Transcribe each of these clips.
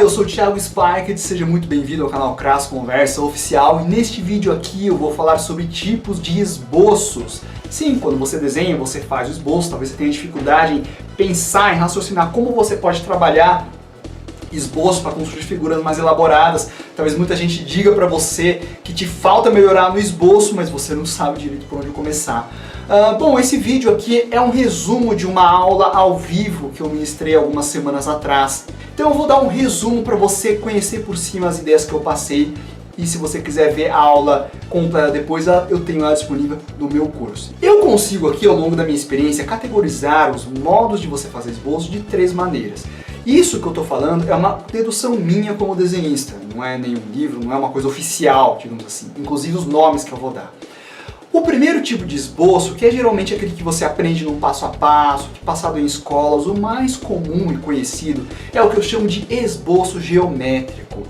eu sou o Thiago Spiked, seja muito bem-vindo ao canal Crass Conversa Oficial e neste vídeo aqui eu vou falar sobre tipos de esboços. Sim, quando você desenha, você faz o esboço, talvez você tenha dificuldade em pensar, em raciocinar como você pode trabalhar esboço para construir figuras mais elaboradas. Talvez muita gente diga para você que te falta melhorar no esboço, mas você não sabe direito por onde começar. Bom, esse vídeo aqui é um resumo de uma aula ao vivo que eu ministrei algumas semanas atrás. Então eu vou dar um resumo para você conhecer por cima as ideias que eu passei. E se você quiser ver a aula completa depois, eu tenho ela disponível no meu curso. Eu consigo aqui, ao longo da minha experiência, categorizar os modos de você fazer esboço de 3 maneiras. Isso que eu estou falando é uma dedução minha como desenhista, não é nenhum livro, não é uma coisa oficial, digamos assim, inclusive os nomes que eu vou dar. O primeiro tipo de esboço, que é geralmente aquele que você aprende num passo a passo, que é passado em escolas, o mais comum e conhecido é o que eu chamo de esboço geométrico.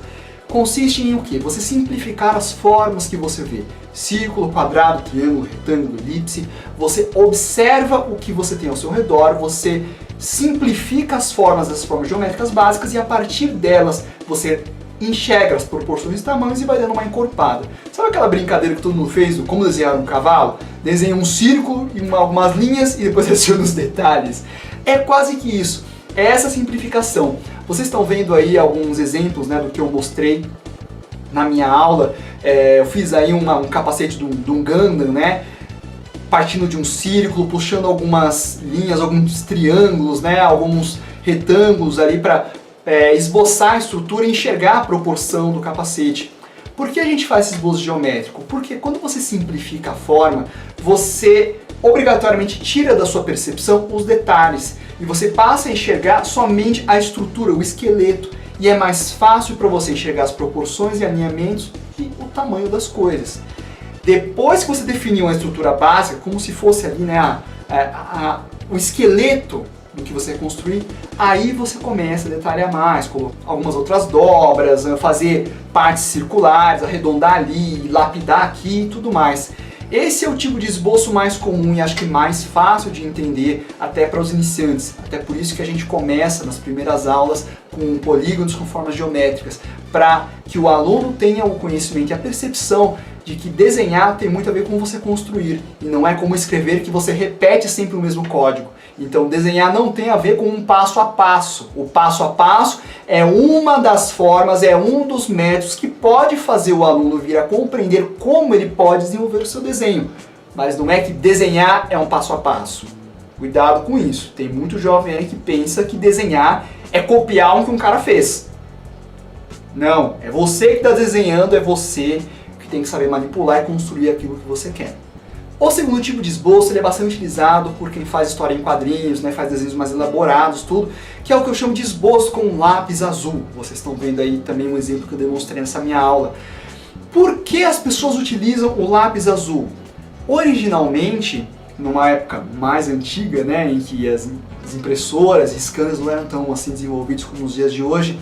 Consiste em o quê? Você simplificar as formas que você vê. Círculo, quadrado, triângulo, retângulo, elipse. Você observa o que você tem ao seu redor, você simplifica as formas das formas geométricas básicas e a partir delas você enxerga as proporções e tamanhos e vai dando uma encorpada. Sabe aquela brincadeira que todo mundo fez do como desenhar um cavalo? Desenha um círculo e algumas linhas e depois adiciona os detalhes. É quase que isso. É essa simplificação. Vocês estão vendo aí alguns exemplos, né, do que eu mostrei na minha aula. Eu fiz aí um capacete de um Gundam, né, partindo de um círculo, puxando algumas linhas, alguns triângulos, né, alguns retângulos ali para esboçar a estrutura e enxergar a proporção do capacete. Por que a gente faz esse esboço geométrico? Porque quando você simplifica a forma, você obrigatoriamente tira da sua percepção os detalhes e você passa a enxergar somente a estrutura, o esqueleto, e é mais fácil para você enxergar as proporções e alinhamentos e o tamanho das coisas. Depois que você definiu a estrutura básica, como se fosse ali, né, o esqueleto do que você construir, aí você começa a detalhar mais, com algumas outras dobras, fazer partes circulares, arredondar ali, lapidar aqui e tudo mais. Esse é o tipo de esboço mais comum e acho que mais fácil de entender até para os iniciantes. Até por isso que a gente começa nas primeiras aulas com polígonos com formas geométricas, para que o aluno tenha o conhecimento e a percepção de que desenhar tem muito a ver com você construir, e não é como escrever que você repete sempre o mesmo código. Então desenhar não tem a ver com um passo a passo. O passo a passo é uma das formas, é um dos métodos que pode fazer o aluno vir a compreender como ele pode desenvolver o seu desenho. Mas não é que desenhar é um passo a passo. Cuidado com isso. Tem muito jovem aí que pensa que desenhar é copiar o que um cara fez. Não, é você que está desenhando, é você que tem que saber manipular e construir aquilo que você quer. O segundo tipo de esboço ele é bastante utilizado por quem faz história em quadrinhos, né, faz desenhos mais elaborados, tudo, que é o que eu chamo de esboço com lápis azul. Vocês estão vendo aí também um exemplo que eu demonstrei nessa minha aula. Por que as pessoas utilizam o lápis azul? Originalmente, numa época mais antiga, né, em que as impressoras e scanners não eram tão assim desenvolvidos como nos dias de hoje,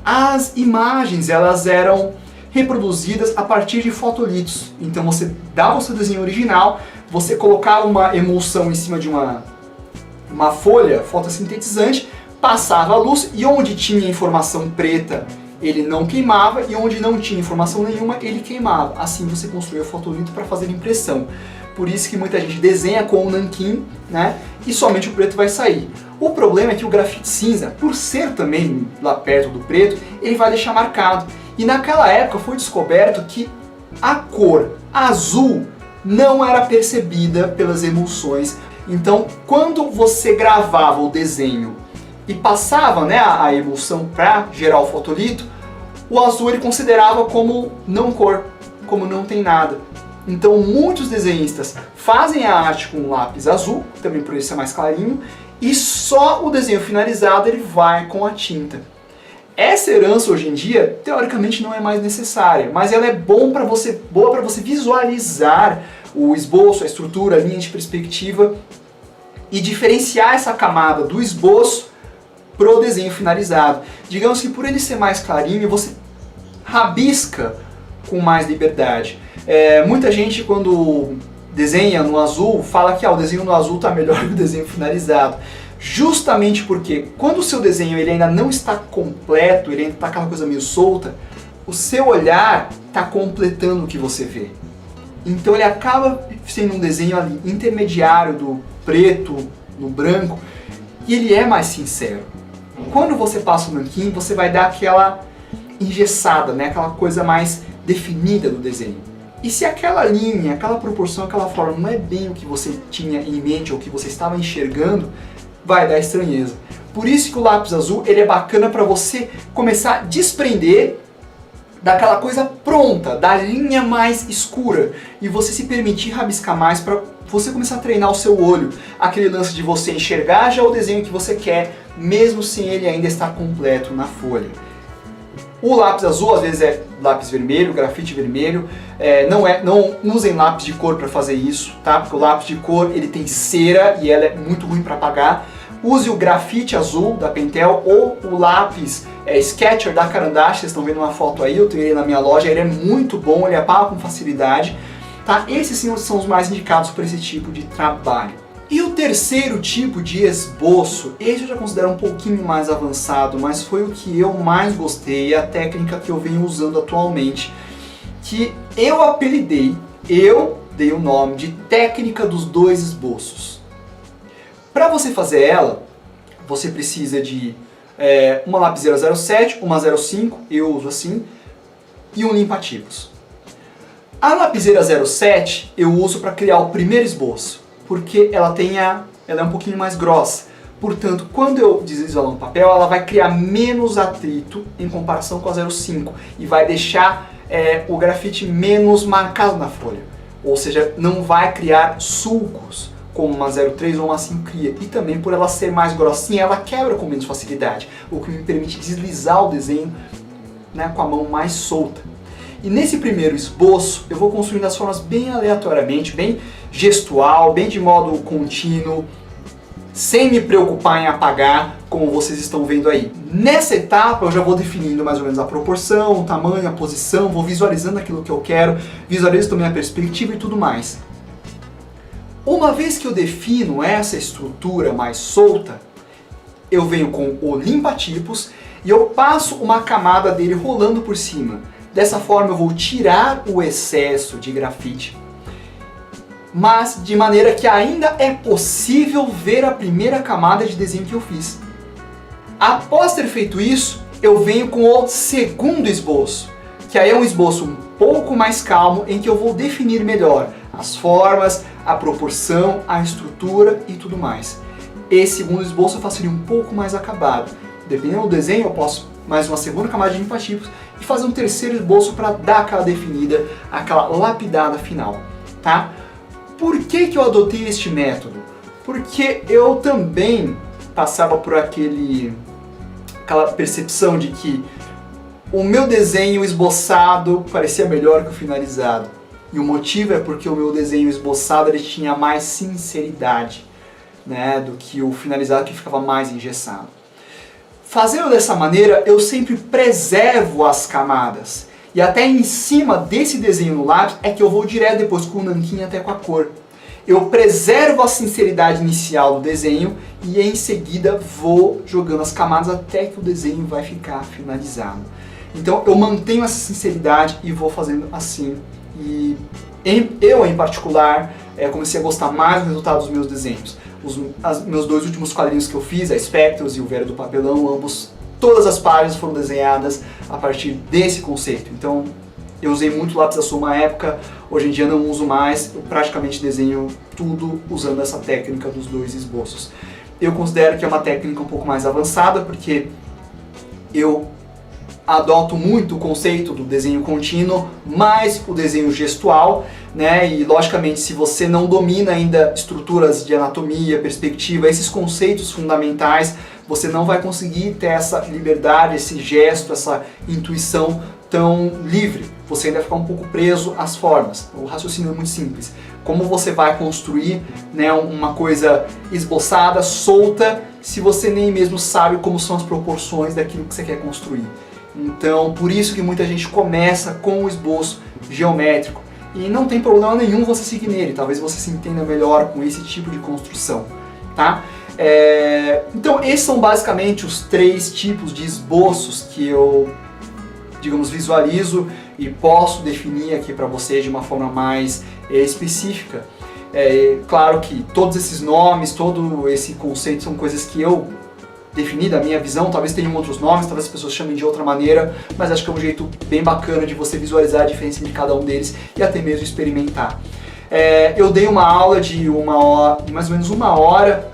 as imagens elas eram reproduzidas a partir de fotolitos. Então você dava o seu desenho original, você colocava uma emulsão em cima de uma folha fotossintetizante, passava a luz e onde tinha informação preta ele não queimava e onde não tinha informação nenhuma ele queimava. Assim você construía o fotolito para fazer impressão. Por isso que muita gente desenha com o nanquim, né, e somente o preto vai sair. O problema é que o grafite cinza, por ser também lá perto do preto, ele vai deixar marcado. E naquela época foi descoberto que a cor azul não era percebida pelas emulsões. Então, quando você gravava o desenho e passava, né, a emulsão para gerar o fotolito, o azul ele considerava como não cor, como não tem nada. Então, muitos desenhistas fazem a arte com lápis azul, também por isso é mais clarinho, e só o desenho finalizado ele vai com a tinta. Essa herança hoje em dia, teoricamente, não é mais necessária, mas ela é boa para você visualizar o esboço, a estrutura, a linha de perspectiva e diferenciar essa camada do esboço pro desenho finalizado. Digamos que por ele ser mais clarinho, você rabisca com mais liberdade. Muita gente quando desenha no azul, fala que o desenho no azul está melhor que o desenho finalizado. Justamente porque quando o seu desenho ele ainda não está completo, ele ainda está aquela coisa meio solta, o seu olhar está completando o que você vê. Então ele acaba sendo um desenho ali intermediário do preto no branco e ele é mais sincero. Quando você passa o nanquim, você vai dar aquela engessada, né? Aquela coisa mais definida do desenho. E se aquela linha, aquela proporção, aquela forma não é bem o que você tinha em mente ou o que você estava enxergando, vai dar estranheza. Por isso que o lápis azul ele é bacana para você começar a desprender daquela coisa pronta, da linha mais escura, e você se permitir rabiscar mais para você começar a treinar o seu olho, aquele lance de você enxergar já o desenho que você quer, mesmo sem ele ainda estar completo na folha. O lápis azul às vezes é lápis vermelho, grafite vermelho, não usem lápis de cor para fazer isso, tá? Porque o lápis de cor ele tem cera e ela é muito ruim para apagar. Use o grafite azul da Pentel ou o lápis Sketcher da Caran d'Ache, vocês estão vendo uma foto aí, eu tenho ele na minha loja, ele é muito bom, ele apaga com facilidade. Tá? Esses sim são os mais indicados para esse tipo de trabalho. E o terceiro tipo de esboço, esse eu já considero um pouquinho mais avançado, mas foi o que eu mais gostei e a técnica que eu venho usando atualmente, que eu apelidei, eu dei o nome de técnica dos dois esboços. Para você fazer ela, você precisa de uma lapiseira 07, uma 05, eu uso assim, e um limpa-tipos. A lapiseira 07 eu uso para criar o primeiro esboço, porque ela é um pouquinho mais grossa. Portanto, quando eu deslizo ela no papel, ela vai criar menos atrito em comparação com a 05 e vai deixar o grafite menos marcado na folha. Ou seja, não vai criar sulcos como uma 03 ou uma 5 cria. E também por ela ser mais grossinha, ela quebra com menos facilidade, o que me permite deslizar o desenho, né, com a mão mais solta. E nesse primeiro esboço, eu vou construindo as formas bem aleatoriamente, bem gestual, bem de modo contínuo, sem me preocupar em apagar, como vocês estão vendo aí. Nessa etapa eu já vou definindo mais ou menos a proporção, o tamanho, a posição, vou visualizando aquilo que eu quero, visualizo também a perspectiva e tudo mais. Uma vez que eu defino essa estrutura mais solta, eu venho com o limpa-tipos e eu passo uma camada dele rolando por cima. Dessa forma eu vou tirar o excesso de grafite, mas de maneira que ainda é possível ver a primeira camada de desenho que eu fiz. Após ter feito isso, eu venho com o segundo esboço, que aí é um esboço um pouco mais calmo, em que eu vou definir melhor as formas, a proporção, a estrutura e tudo mais. Esse segundo esboço eu faço ele um pouco mais acabado. Dependendo do desenho, eu posso mais uma segunda camada de limpa-tipos e fazer um terceiro esboço para dar aquela definida, aquela lapidada final, tá? Por que que eu adotei este método? Porque eu também passava por aquela percepção de que o meu desenho esboçado parecia melhor que o finalizado. E o motivo é porque o meu desenho esboçado ele tinha mais sinceridade, né, do que o finalizado, que ficava mais engessado. Fazendo dessa maneira, eu sempre preservo as camadas. E até em cima desse desenho no lápis é que eu vou direto depois com o nanquim até com a cor. Eu preservo a sinceridade inicial do desenho e em seguida vou jogando as camadas até que o desenho vai ficar finalizado. Então eu mantenho essa sinceridade e vou fazendo assim. E eu, em particular, comecei a gostar mais do resultado dos meus desenhos. Meus dois últimos quadrinhos que eu fiz, a Spectros e o Velho do Papelão, ambos, todas as páginas foram desenhadas a partir desse conceito. Então, eu usei muito lápis azul uma época, hoje em dia não uso mais, eu praticamente desenho tudo usando essa técnica dos dois esboços. Eu considero que é uma técnica um pouco mais avançada, porque eu adoto muito o conceito do desenho contínuo, mais o desenho gestual, né? E logicamente, se você não domina ainda estruturas de anatomia, perspectiva, esses conceitos fundamentais, você não vai conseguir ter essa liberdade, esse gesto, essa intuição tão livre. Você ainda vai ficar um pouco preso às formas. O raciocínio é muito simples. Como você vai construir, né, uma coisa esboçada, solta, se você nem mesmo sabe como são as proporções daquilo que você quer construir? Então, por isso que muita gente começa com o esboço geométrico. E não tem problema nenhum você seguir nele, talvez você se entenda melhor com esse tipo de construção, tá? Então esses são basicamente os 3 tipos de esboços que eu, digamos, visualizo e posso definir aqui para vocês de uma forma mais específica. Claro que todos esses nomes, todo esse conceito são coisas que eu defini da minha visão, talvez tenham outros nomes, talvez as pessoas chamem de outra maneira, mas acho que é um jeito bem bacana de você visualizar a diferença de cada um deles e até mesmo experimentar. Eu dei uma aula de mais ou menos uma hora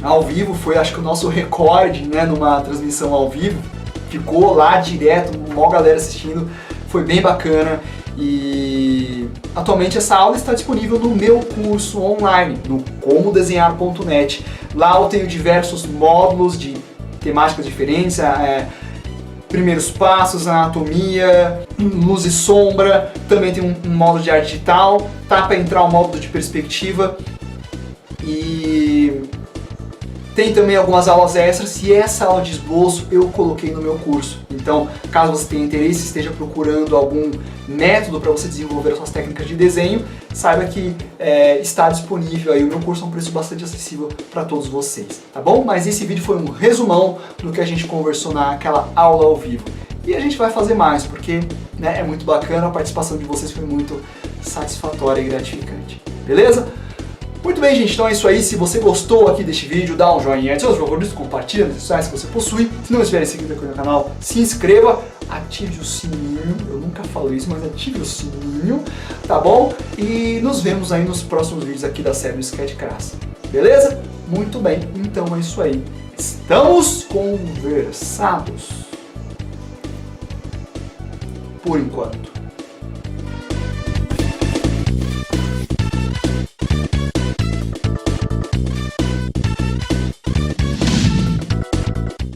ao vivo, foi acho que o nosso recorde, né, numa transmissão ao vivo, ficou lá direto, uma galera assistindo, foi bem bacana. E atualmente essa aula está disponível no meu curso online, no comodesenhar.net. Lá eu tenho diversos módulos de temáticas diferentes, primeiros passos, anatomia, luz e sombra, também tem um módulo de arte digital, tá para entrar um módulo de perspectiva e tem também algumas aulas extras e essa aula de esboço eu coloquei no meu curso. Então, caso você tenha interesse, esteja procurando algum método para você desenvolver as suas técnicas de desenho, saiba que está disponível aí. O meu curso é um preço bastante acessível para todos vocês, tá bom? Mas esse vídeo foi um resumão do que a gente conversou naquela aula ao vivo. E a gente vai fazer mais, porque é muito bacana, a participação de vocês foi muito satisfatória e gratificante. Beleza? Muito bem, gente, então é isso aí. Se você gostou aqui deste vídeo, dá um joinha, adicione os favoritos, compartilha nas redes sociais que você possui. Se não estiver inscrito aqui no canal, se inscreva, ative o sininho. Eu nunca falo isso, mas ative o sininho, tá bom? E nos vemos aí nos próximos vídeos aqui da série do Sketchcraft. Beleza? Muito bem, então é isso aí. Estamos conversados. Por enquanto.